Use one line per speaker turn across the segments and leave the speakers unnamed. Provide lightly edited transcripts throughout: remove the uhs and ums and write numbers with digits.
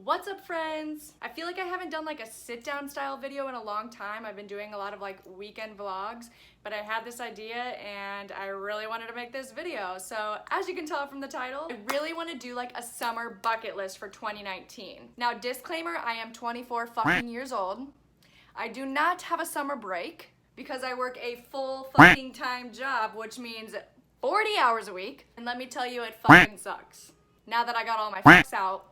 What's up, friends? I feel like I haven't done like a sit down style video in a long time. I've been doing a lot of like weekend vlogs, but I had this idea and I really wanted to make this video. So as you can tell from the title, I really want to do like a summer bucket list for 2019. Now, disclaimer, I am 24 fucking years old. I do not have a summer break because I work a full fucking time job, which means 40 hours a week. And let me tell you, it fucking sucks. Now that I got all my facts out,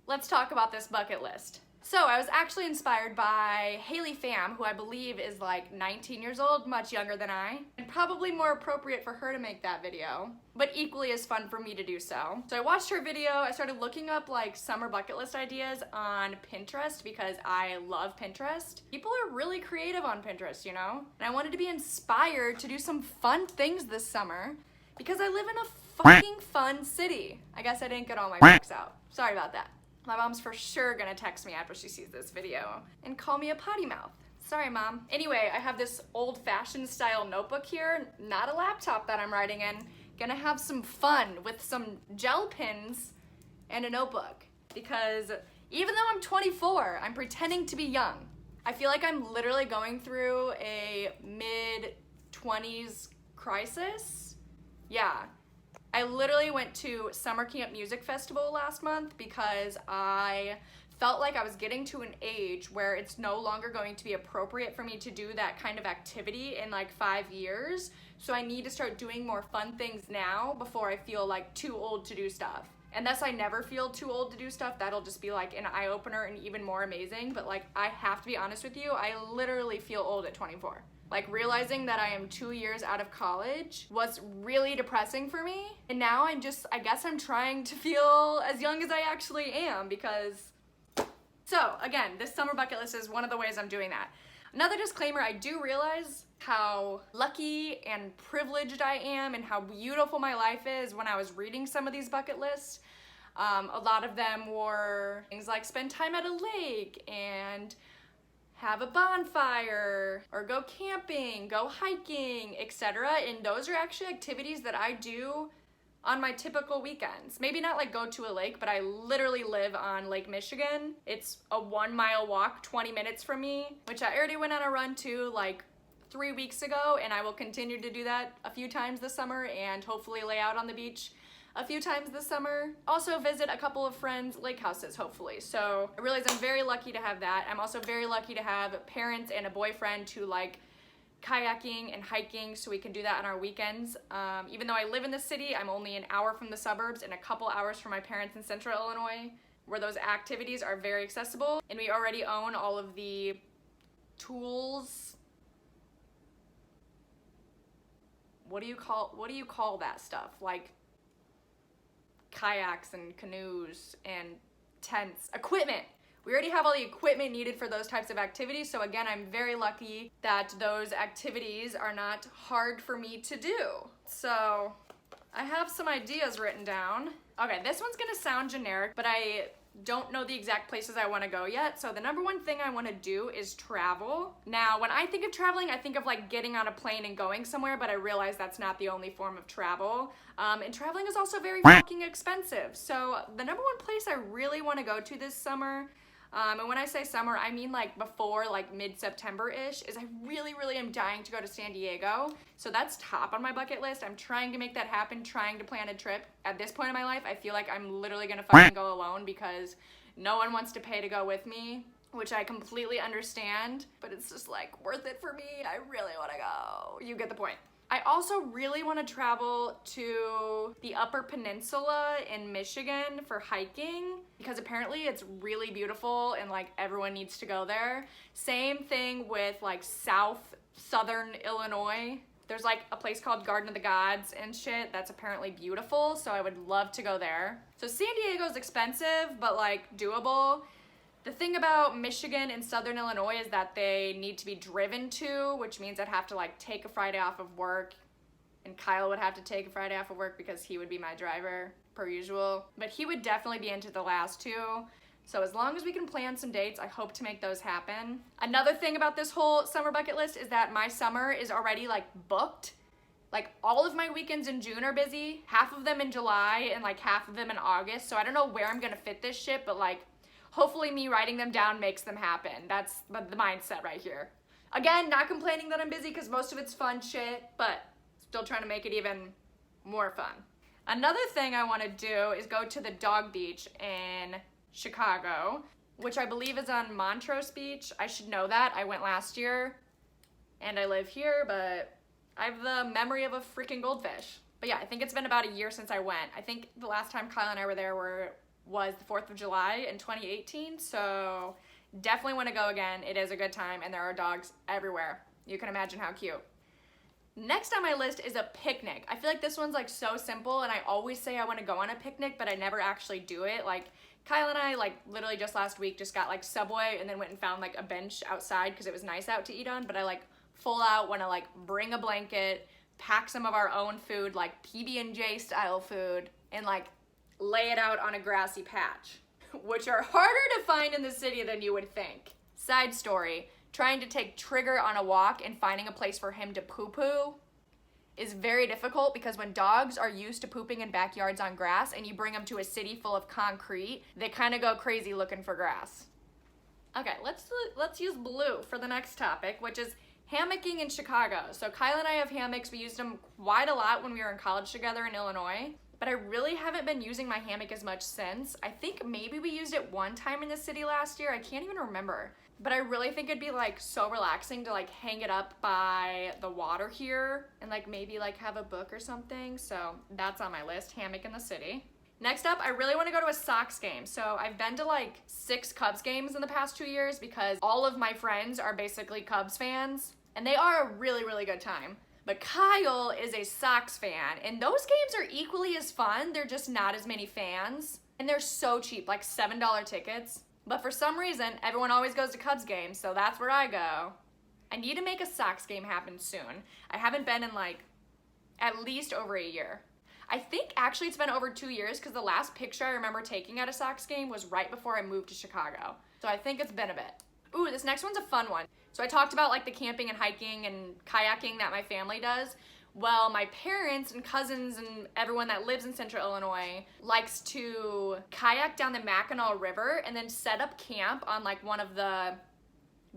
let's talk about this bucket list. So I was actually inspired by Haley Pham, who I believe is like 19 years old, much younger than I, and probably more appropriate for her to make that video, but equally as fun for me to do so. So I watched her video, I started looking up like summer bucket list ideas on Pinterest because I love Pinterest. People are really creative on Pinterest, you know? And I wanted to be inspired to do some fun things this summer because I live in a fucking fun city. I guess I didn't get all my facts out. Sorry about that. My mom's for sure gonna text me after she sees this video and call me a potty mouth. Sorry, Mom. Anyway, I have this old-fashioned style notebook here, not a laptop that I'm writing in. Gonna have some fun with some gel pens and a notebook because even though I'm 24, I'm pretending to be young. I feel like I'm literally going through a mid-20s crisis. Yeah. I literally went to Summer Camp Music Festival last month because I felt like I was getting to an age where it's no longer going to be appropriate for me to do that kind of activity in like 5 years. So I need to start doing more fun things now before I feel like too old to do stuff. And thus I never feel too old to do stuff. That'll just be like an eye-opener and even more amazing. But like, I have to be honest with you, I literally feel old at 24. Like, realizing that I am 2 years out of college was really depressing for me. And now I guess I'm trying to feel as young as I actually am because... So, again, this summer bucket list is one of the ways I'm doing that. Another disclaimer, I do realize how lucky and privileged I am and how beautiful my life is when I was reading some of these bucket lists. A lot of them were things like spend time at a lake and have a bonfire, or go camping, go hiking, etc. And those are actually activities that I do on my typical weekends. Maybe not like go to a lake, but I literally live on Lake Michigan. It's a 1 mile walk, 20 minutes from me, which I already went on a run to like 3 weeks ago, and I will continue to do that a few times this summer and hopefully lay out on the beach a few times this summer. Also visit a couple of friends' lake houses, hopefully. So I realize I'm very lucky to have that. I'm also very lucky to have parents and a boyfriend who like kayaking and hiking, so we can do that on our weekends. Even though I live in the city, I'm only an hour from the suburbs and a couple hours from my parents in Central Illinois, where those activities are very accessible. And we already own all of the tools. What do you call that stuff? Like kayaks and canoes and tents, equipment. We already have all the equipment needed for those types of activities. So again, I'm very lucky that those activities are not hard for me to do. So I have some ideas written down. Okay, this one's gonna sound generic, but I don't know the exact places I want to go yet. So the number one thing I want to do is travel. Now, when I think of traveling, I think of like getting on a plane and going somewhere, but I realize that's not the only form of travel. And traveling is also very fucking expensive. So the number one place I really want to go to this summer, and when I say summer, I mean like before like mid-September-ish, is I really am dying to go to San Diego. So that's top on my bucket list. I'm trying to make that happen, trying to plan a trip. At this point in my life, I feel like I'm literally gonna fucking go alone because no one wants to pay to go with me, which I completely understand, but it's just like worth it for me. I really wanna go. You get the point. I also really want to travel to the Upper Peninsula in Michigan for hiking because apparently it's really beautiful and like everyone needs to go there. Same thing with like southern Illinois. There's like a place called Garden of the Gods and shit that's apparently beautiful, so I would love to go there. So San Diego's expensive, but like doable. The thing about Michigan and Southern Illinois is that they need to be driven to, which means I'd have to like take a Friday off of work, and Kyle would have to take a Friday off of work because he would be my driver per usual. But he would definitely be into the last two. So as long as we can plan some dates, I hope to make those happen. Another thing about this whole summer bucket list is that my summer is already like booked. Like all of my weekends in June are busy, half of them in July and like half of them in August. So I don't know where I'm gonna fit this shit, but like hopefully me writing them down makes them happen. That's the mindset right here. Again, not complaining that I'm busy because most of it's fun shit, but still trying to make it even more fun. Another thing I want to do is go to the dog beach in Chicago, which I believe is on Montrose Beach. I should know that. I went last year and I live here, but I have the memory of a freaking goldfish. But yeah, I think it's been about a year since I went. I think the last time Kyle and I were there was the 4th of July in 2018, so definitely want to go again. It is a good time and there are dogs everywhere. You can imagine how cute. Next on my list is a picnic. I feel like this one's like so simple and I always say I want to go on a picnic, but I never actually do it. Like Kyle and I, like literally just last week, just got like Subway and then went and found like a bench outside because it was nice out to eat on, but I like full out want to like bring a blanket, pack some of our own food, like PB&J style food, and like lay it out on a grassy patch, which are harder to find in the city than you would think. Side story, trying to take Trigger on a walk and finding a place for him to poo-poo is very difficult because when dogs are used to pooping in backyards on grass and you bring them to a city full of concrete, they kind of go crazy looking for grass. Okay, let's use blue for the next topic, which is hammocking in Chicago. So Kyle and I have hammocks. We used them quite a lot when we were in college together in Illinois, but I really haven't been using my hammock as much since. I think maybe we used it one time in the city last year. I can't even remember. But I really think it'd be like so relaxing to like hang it up by the water here and like maybe like have a book or something. So that's on my list, hammock in the city. Next up, I really want to go to a Sox game. So I've been to like 6 Cubs games in the past 2 years because all of my friends are basically Cubs fans and they are a really, really good time. But Kyle is a Sox fan and those games are equally as fun. They're just not as many fans and they're so cheap, like $7 tickets. But for some reason, everyone always goes to Cubs games, so that's where I go. I need to make a Sox game happen soon. I haven't been in like at least over a year. I think actually it's been over 2 years because the last picture I remember taking at a Sox game was right before I moved to Chicago. So I think it's been a bit. Ooh, this next one's a fun one. So I talked about like the camping and hiking and kayaking that my family does. Well, my parents and cousins and everyone that lives in Central Illinois likes to kayak down the Mackinac River and then set up camp on like one of the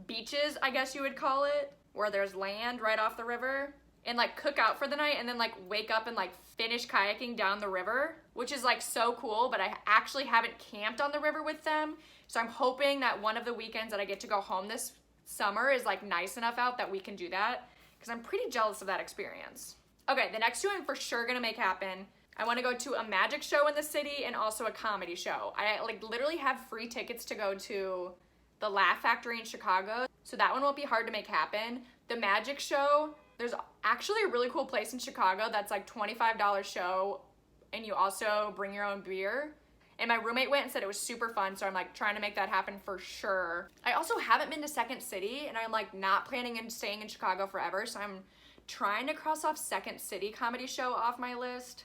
beaches, I guess you would call it, where there's land right off the river, and like cook out for the night and then like wake up and like finish kayaking down the river, which is like so cool, but I actually haven't camped on the river with them. So I'm hoping that one of the weekends that I get to go home this summer is like nice enough out that we can do that, because I'm pretty jealous of that experience. Okay, the next two I'm for sure gonna make happen. I wanna go to a magic show in the city and also a comedy show. I like literally have free tickets to go to the Laugh Factory in Chicago, so that one won't be hard to make happen. The magic show, there's actually a really cool place in Chicago that's like $25 show, and you also bring your own beer. And my roommate went and said it was super fun, so I'm like trying to make that happen for sure. I also haven't been to Second City, and I'm like not planning on staying in Chicago forever, so I'm trying to cross off Second City comedy show off my list.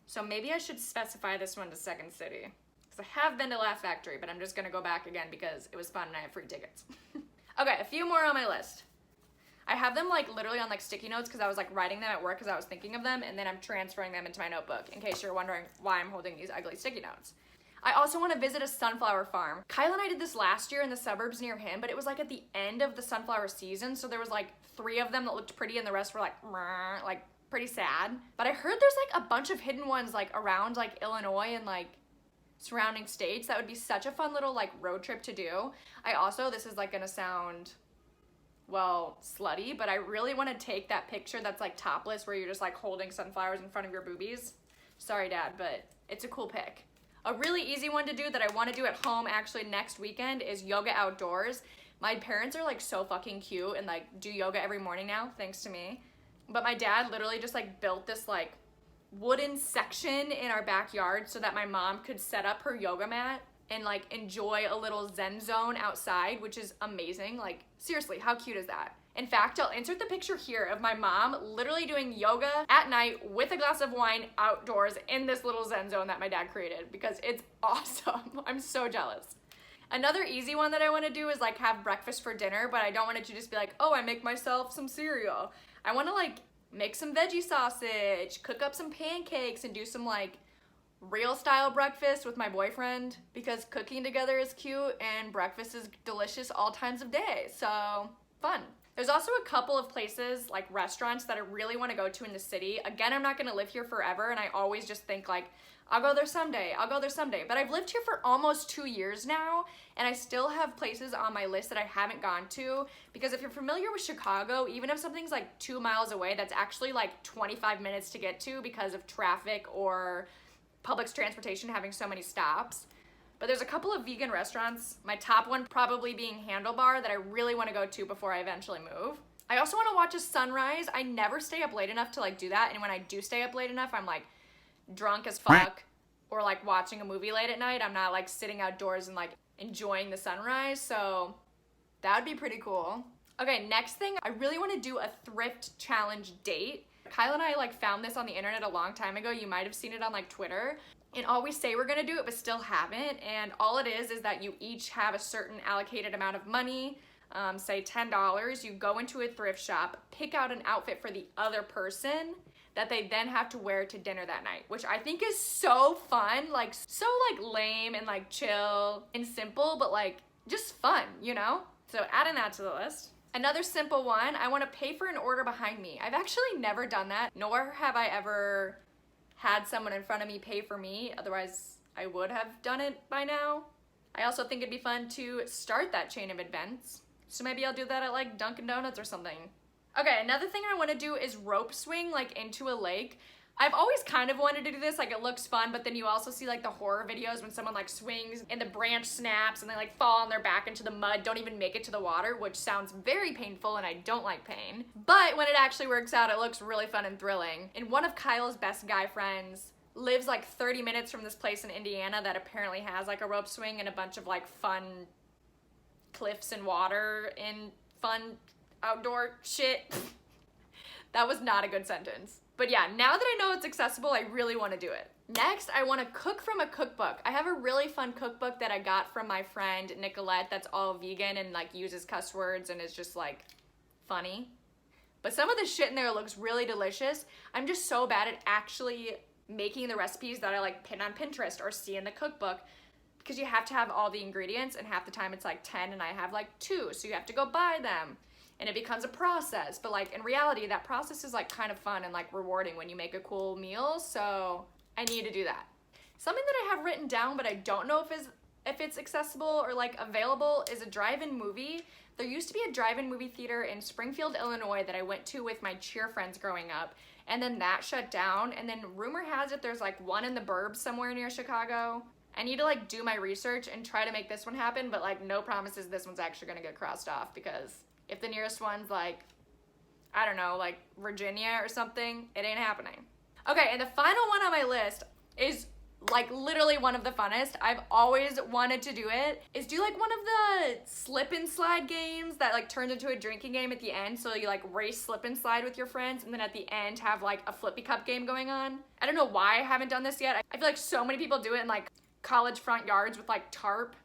So maybe I should specify this one to Second City, because I have been to Laugh Factory, but I'm just gonna go back again because it was fun and I have free tickets. Okay, a few more on my list. I have them like literally on like sticky notes because I was like writing them at work because I was thinking of them, and then I'm transferring them into my notebook in case you're wondering why I'm holding these ugly sticky notes. I also want to visit a sunflower farm. Kyle and I did this last year in the suburbs near him, but it was like at the end of the sunflower season, so there was like 3 of them that looked pretty and the rest were like pretty sad. But I heard there's like a bunch of hidden ones like around like Illinois and like surrounding states. That would be such a fun little like road trip to do. I also, this is like gonna sound, well, slutty, but I really want to take that picture that's like topless where you're just like holding sunflowers in front of your boobies. Sorry, Dad, but it's a cool pic. A really easy one to do that I want to do at home actually next weekend is yoga outdoors. My parents are like so fucking cute and like do yoga every morning now, thanks to me. But my dad literally just like built this like wooden section in our backyard so that my mom could set up her yoga mat and like enjoy a little zen zone outside, which is amazing. Like seriously, how cute is that? In fact, I'll insert the picture here of my mom literally doing yoga at night with a glass of wine outdoors in this little zen zone that my dad created, because it's awesome. I'm so jealous. Another easy one that I want to do is like have breakfast for dinner, but I don't want it to just be like, oh, I make myself some cereal. I want to like make some veggie sausage, cook up some pancakes, and do some like real style breakfast with my boyfriend because cooking together is cute and breakfast is delicious all times of day, so fun. There's also a couple of places, like restaurants, that I really want to go to in the city. Again, I'm not going to live here forever, and I always just think like, I'll go there someday, I'll go there someday. But I've lived here for almost 2 years now, and I still have places on my list that I haven't gone to, because if you're familiar with Chicago, even if something's like 2 miles away, that's actually like 25 minutes to get to because of traffic or public transportation having so many stops. But there's a couple of vegan restaurants, my top one probably being Handlebar, that I really want to go to before I eventually move. I also want to watch a sunrise. I never stay up late enough to like do that, and when I do stay up late enough, I'm like drunk as fuck or like watching a movie late at night. I'm not like sitting outdoors and like enjoying the sunrise, so that would be pretty cool. Okay, next thing, I really want to do a thrift challenge date. Kyle and I like found this on the internet a long time ago. You might have seen it on like Twitter. And always say we're gonna do it, but still haven't. And all it is that you each have a certain allocated amount of money, say $10. You go into a thrift shop, pick out an outfit for the other person that they then have to wear to dinner that night, which I think is so fun, like so like lame and like chill and simple, but like just fun, you know? So adding that to the list. Another simple one, I wanna pay for an order behind me. I've actually never done that, nor have I ever had someone in front of me pay for me, otherwise I would have done it by now. I also think it'd be fun to start that chain of events. So maybe I'll do that at like Dunkin' Donuts or something. Okay, another thing I want to do is rope swing like into a lake. I've always kind of wanted to do this, like it looks fun, but then you also see like the horror videos when someone like swings and the branch snaps and they like fall on their back into the mud, don't even make it to the water, which sounds very painful and I don't like pain. But when it actually works out, it looks really fun and thrilling. And one of Kyle's best guy friends lives like 30 minutes from this place in Indiana that apparently has like a rope swing and a bunch of like fun cliffs and water and fun outdoor shit. That was not a good sentence. But yeah, now that I know it's accessible, I really want to do it. Next, I want to cook from a cookbook. I have a really fun cookbook that I got from my friend Nicolette that's all vegan and like uses cuss words and is just like funny. But some of the shit in there looks really delicious. I'm just so bad at actually making the recipes that I like pin on Pinterest or see in the cookbook, because you have to have all the ingredients and half the time it's like 10 and I have like 2, so you have to go buy them. And it becomes a process, but like in reality, that process is like kind of fun and like rewarding when you make a cool meal, so I need to do that. Something that I have written down, but I don't know if it's accessible or like available, is a drive-in movie. There used to be a drive-in movie theater in Springfield, Illinois that I went to with my cheer friends growing up, and then that shut down, and then rumor has it there's like one in the burbs somewhere near Chicago. I need to like do my research and try to make this one happen, but like no promises this one's actually gonna get crossed off, because if the nearest one's like, I don't know, like Virginia or something, it ain't happening. Okay, and the final one on my list is like literally one of the funnest. I've always wanted to do it, is do like one of the slip and slide games that like turns into a drinking game at the end. So you like race slip and slide with your friends, and then at the end have like a flippy cup game going on. I don't know why I haven't done this yet. I feel like so many people do it in like college front yards with like tarp,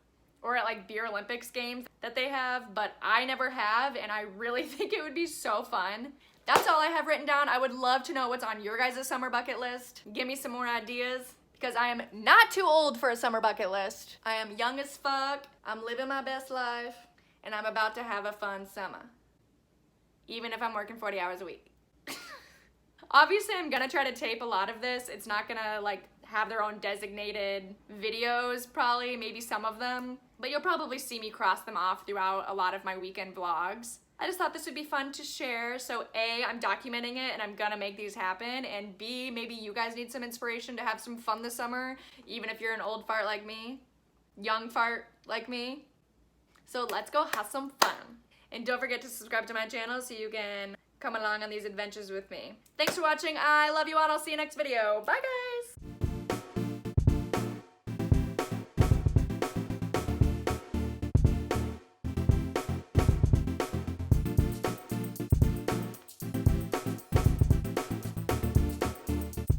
or at like Beer Olympics games that they have, but I never have, and I really think it would be so fun. That's all I have written down. I would love to know what's on your guys' summer bucket list. Give me some more ideas, because I am not too old for a summer bucket list. I am young as fuck, I'm living my best life, and I'm about to have a fun summer. Even if I'm working 40 hours a week. Obviously, I'm gonna try to tape a lot of this. It's not gonna like have their own designated videos, probably, maybe some of them, but you'll probably see me cross them off throughout a lot of my weekend vlogs. I just thought this would be fun to share, so A, I'm documenting it and I'm gonna make these happen, and B, maybe you guys need some inspiration to have some fun this summer, even if you're an old fart like me, young fart like me. So let's go have some fun. And don't forget to subscribe to my channel so you can come along on these adventures with me. Thanks for watching, I love you all, I'll see you next video. Bye guys!